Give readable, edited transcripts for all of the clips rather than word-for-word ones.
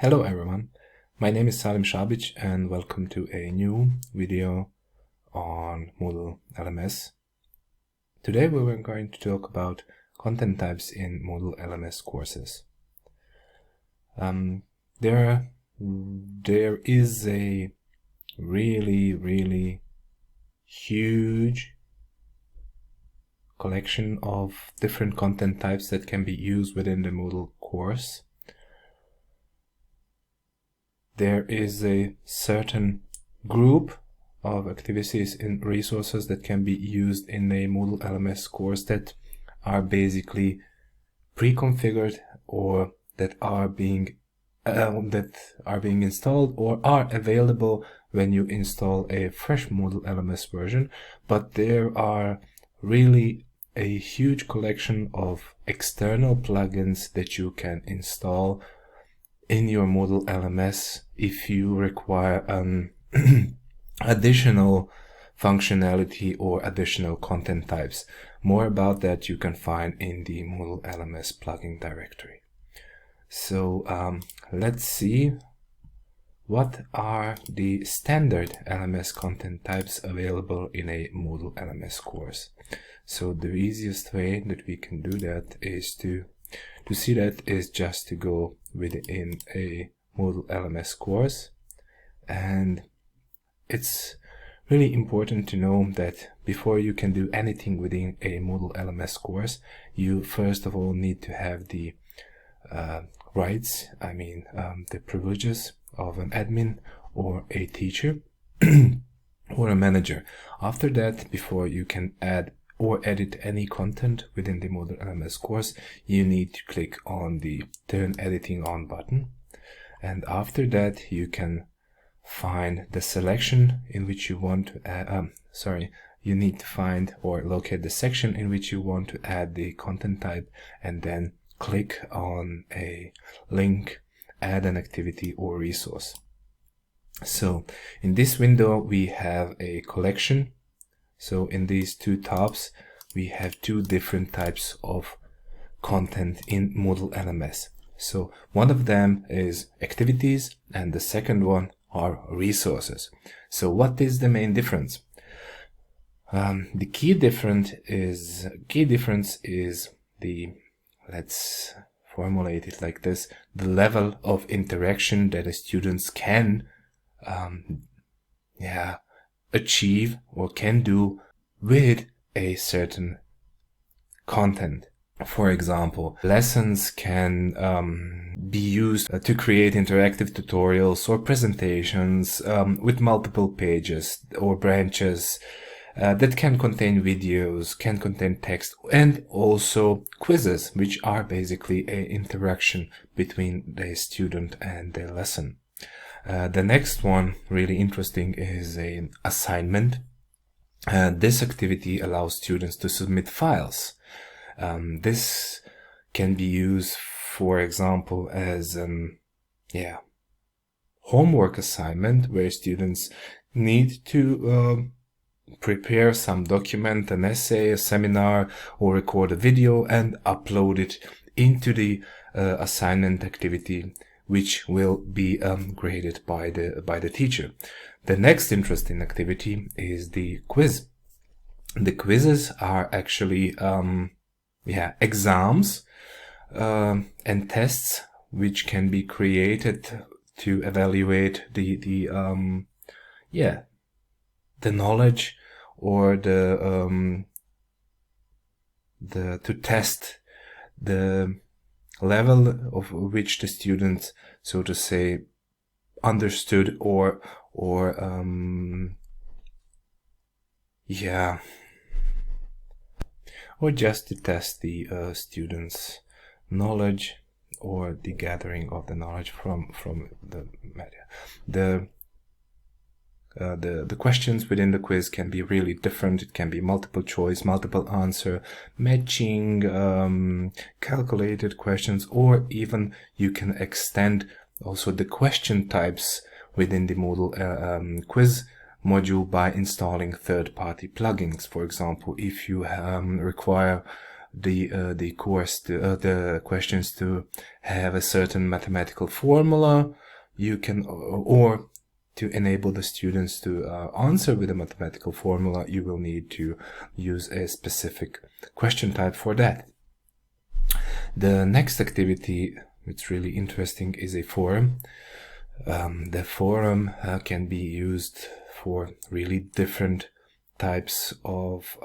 Hello everyone, my name is Salim Shabic and welcome to a new video on Moodle LMS. Today we were going to talk about content types in Moodle LMS courses. There is a really huge collection of different content types that can be used within the Moodle course. There is a certain group of activities and resources that can be used in a Moodle LMS course that are basically pre-configured or that are being installed or are available when you install a fresh Moodle LMS version. But there are really a huge collection of external plugins that you can install in your Moodle LMS if you require additional functionality or additional content types. More about that you can find in the Moodle LMS plugin directory. So let's see what are the standard LMS content types available in a Moodle LMS course. So the easiest way that we can do that is to see that is just to go within a Moodle LMS course. And it's really important to know that before you can do anything within a Moodle LMS course, you first of all need to have the rights, the privileges of an admin or a teacher or a manager. After that, before you can add or edit any content within the Moodle LMS course, you need to click on the Turn Editing On button. And after that, you can find the selection in which you want to add, you need to find or locate the section in which you want to add the content type, and then click on a link, add an activity or resource. So in this window, we have a collection. So in these two tabs, we have two different types of content in Moodle LMS. So one of them is activities and the second one are resources. So what is the main difference? The key difference is the, let's formulate it like this, the level of interaction that the students can achieve or can do with a certain content. For example, lessons can be used to create interactive tutorials or presentations with multiple pages or branches that can contain videos, can contain text, and also quizzes, which are basically an interaction between the student and the lesson. The next one, really interesting, is an assignment. This activity allows students to submit files. This can be used, for example, as homework assignment where students need to prepare some document, an essay, a seminar, or record a video and upload it into the assignment activity, which will be graded by the teacher. The next interesting activity is the quiz. The quizzes are actually exams and tests which can be created to evaluate the knowledge or to test the level of which the students, so to say, understood or just to test the students' knowledge or the gathering of the knowledge from the media. The questions within the quiz can be really different. It can be multiple choice, multiple answer, matching, calculated questions, or even you can extend also the question types within the Moodle quiz module by installing third-party plugins. For example, if you require the course to the questions to have a certain mathematical formula. You can, or to enable the students to answer with a mathematical formula, you will need to use a specific question type for that. The next activity, which is really interesting, is a forum. The forum can be used for really different types of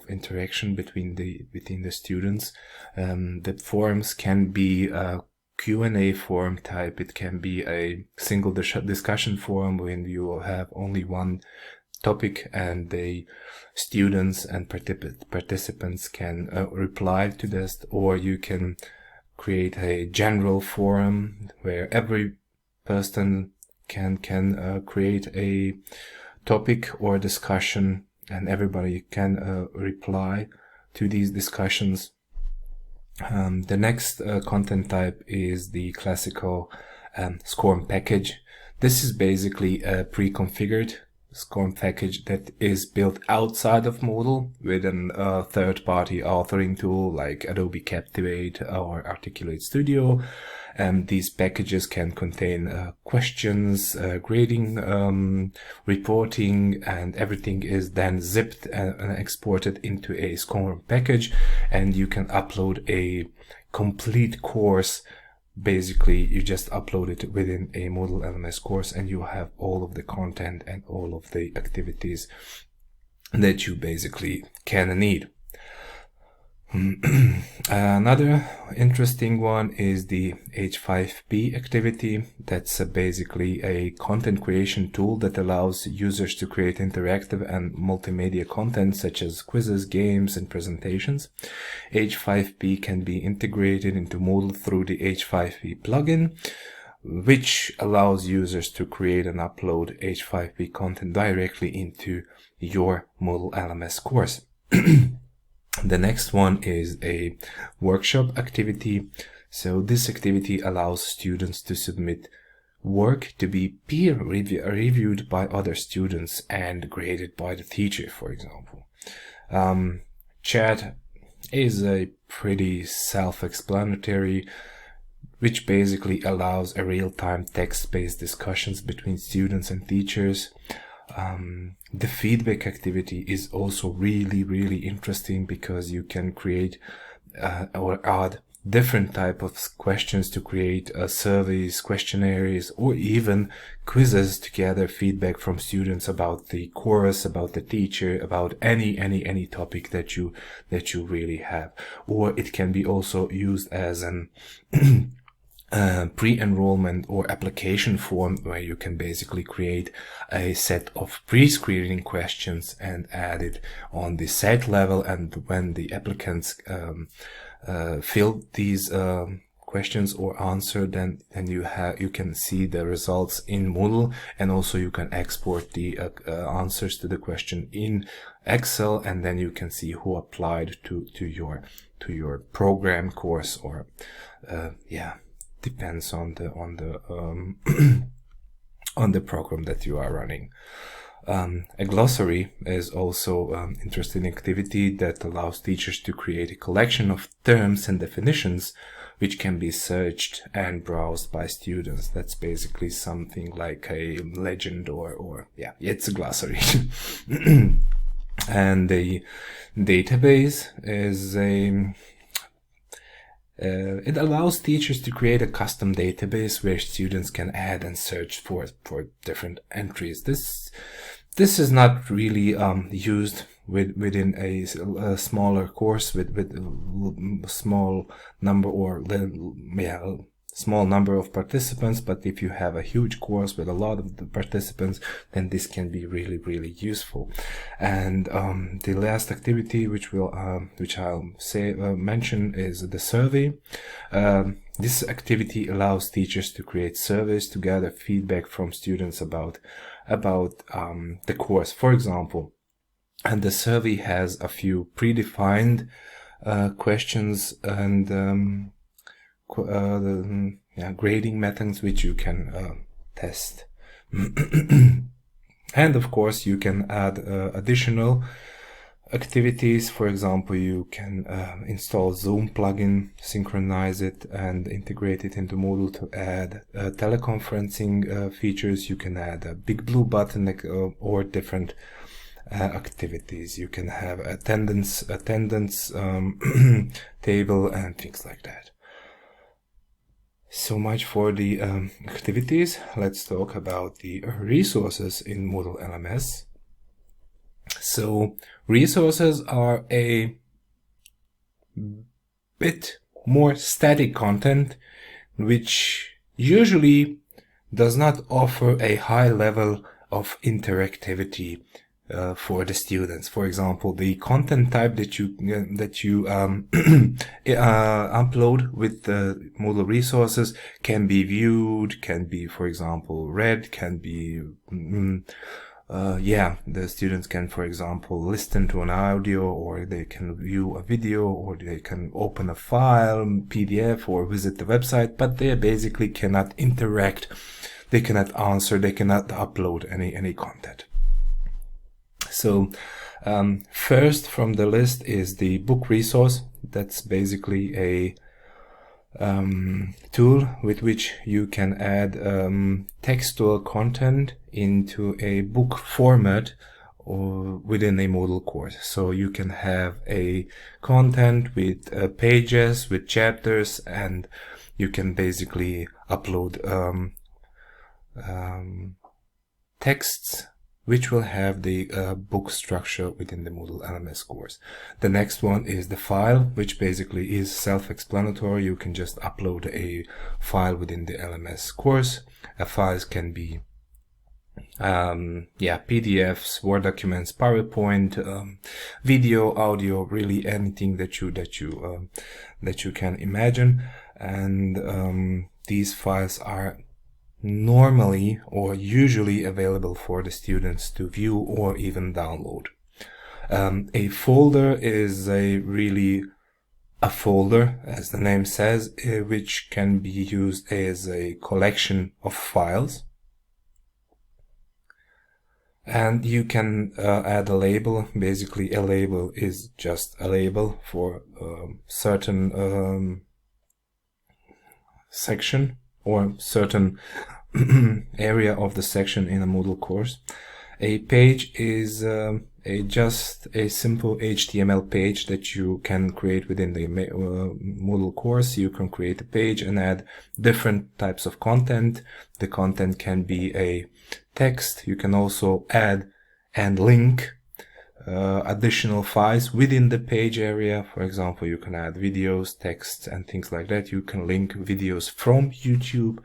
interaction between the students. The forums can be a Q&A forum type. It can be a single discussion forum when you have only one topic and the students and participants can reply to this, or you can create a general forum where every person can create a topic or discussion and everybody can reply to these discussions. The next content type is the classical SCORM package. This is basically a pre-configured SCORM package that is built outside of Moodle with a third-party authoring tool like Adobe Captivate or Articulate Studio. And these packages can contain questions, grading, reporting, and everything is then zipped and exported into a SCORM package, and you can upload a complete course. Basically, you just upload it within a Moodle LMS course and you have all of the content and all of the activities that you basically can need. Another interesting one is the H5P activity. That's basically a content creation tool that allows users to create interactive and multimedia content such as quizzes, games, and presentations. H5P can be integrated into Moodle through the H5P plugin, which allows users to create and upload H5P content directly into your Moodle LMS course. The next one is a workshop activity. So this activity allows students to submit work to be peer reviewed by other students and graded by the teacher, for example. Chat is a pretty self-explanatory, which basically allows a real-time text-based discussions between students and teachers. The feedback activity is also really interesting because you can create or add different type of questions to create surveys, questionnaires, or even quizzes to gather feedback from students about the course, about the teacher, about any topic that you really have. Or it can be also used as an pre-enrollment or application form where you can basically create a set of pre-screening questions and add it on the site level, and when the applicants fill these questions or answer, then you can see the results in Moodle, and also you can export the answers to the question in Excel, and then you can see who applied to your program, course, or depends on the on the program that you are running. A glossary is also an interesting activity that allows teachers to create a collection of terms and definitions which can be searched and browsed by students. That's basically something like a legend or it's a glossary. And the database is it allows teachers to create a custom database where students can add and search for different entries. This is not really used within a smaller course with small number or small number of participants. But if you have a huge course with a lot of the participants, then this can be really useful. And the last activity which I'll mention is the survey. This activity allows teachers to create surveys to gather feedback from students about the course, for example. And the survey has a few predefined questions and grading methods which you can test. And of course, you can add additional activities. For example, you can install Zoom plugin, synchronize it, and integrate it into Moodle to add teleconferencing features. You can add a big blue button or different activities. You can have attendance table and things like that. So much for the activities. Let's talk about the resources in Moodle LMS. So resources are a bit more static content, which usually does not offer a high level of interactivity for the students. For example, the content type that you upload with the Moodle resources can be viewed, can be, for example, read, can be the students can, for example, listen to an audio, or they can view a video, or they can open a file, PDF, or visit the website, but they basically cannot interact, they cannot answer, they cannot upload any content. So first from the list is the book resource. That's basically a tool with which you can add textual content into a book format or within a Moodle course. So you can have a content with pages, with chapters, and you can basically upload texts which will have the book structure within the Moodle LMS course. The next one is the file, which basically is self-explanatory. You can just upload a file within the LMS course. Files can be PDFs, Word documents, PowerPoint, video, audio, really anything that you can imagine. And these files are normally or usually available for the students to view or even download. A folder is a folder, as the name says, which can be used as a collection of files. And you can add a label. Basically, a label is just a label for certain section or certain area of the section in a Moodle course. A page is just a simple HTML page that you can create within the Moodle course. You can create a page and add different types of content. The content can be a text. You can also add and link additional files within the page area. For example, you can add videos, texts, and things like that. You can link videos from YouTube.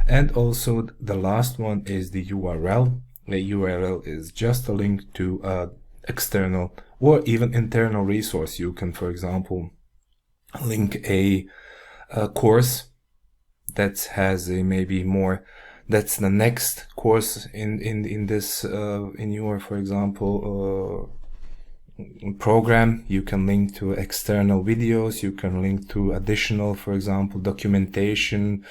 And also the last one is the URL. The URL is just a link to external or even internal resource. You can, for example, link a course that has a maybe more, that's the next course in this in your, for example, program. You can link to external videos. You can link to additional, for example, documentation,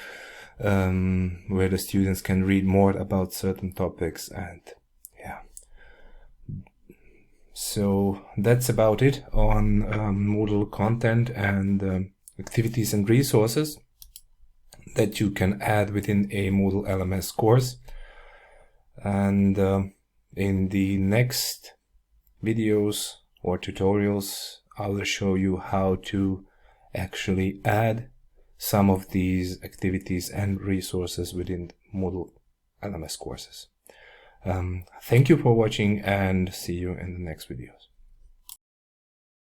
where the students can read more about certain topics. And yeah, so that's about it on Moodle content and activities and resources that you can add within a Moodle LMS course. And in the next videos or tutorials, I will show you how to actually add some of these activities and resources within Moodle LMS courses. Thank you for watching, and see you in the next videos.